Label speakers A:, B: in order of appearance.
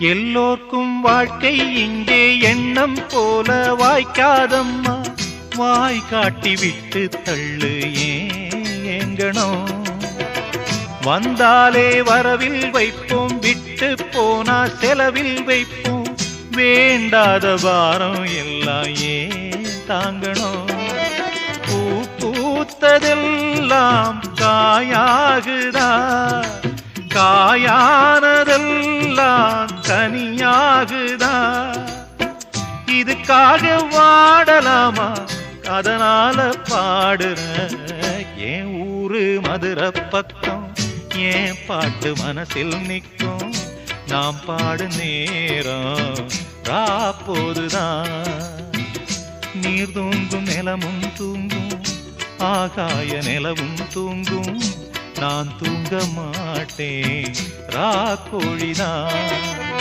A: எல்லோர்க்கும் வாழ்க்கை இங்கே எண்ணம் போல வாய்க்காதம்மா. வாய் காட்டி விட்டு தள்ளு ஏங்கணும். வந்தாலே வரவில் வைப்போம், விட்டு போனா செலவில் வைப்போம். வேண்டாத பாரம் எல்லாம் ஏன் தாங்கணும். பூ பூத்ததெல்லாம் காயாகுதா, காயானதெல்லாம் கனியாகுதா. இதுக்காக வாடலாமா, அதனால பாடுற. என் ஊரு மதுரை பக்கம், என் பாட்டு மனசில் நிற்கும். நாம் பாடு நேரம் ராப்போதுதான். நீர் தூங்கும் நிலமும் தூங்கும், ஆகாய நிலவும் தூங்கும். நான் தூங்க மாட்டேன் ராக்கோழிதான்.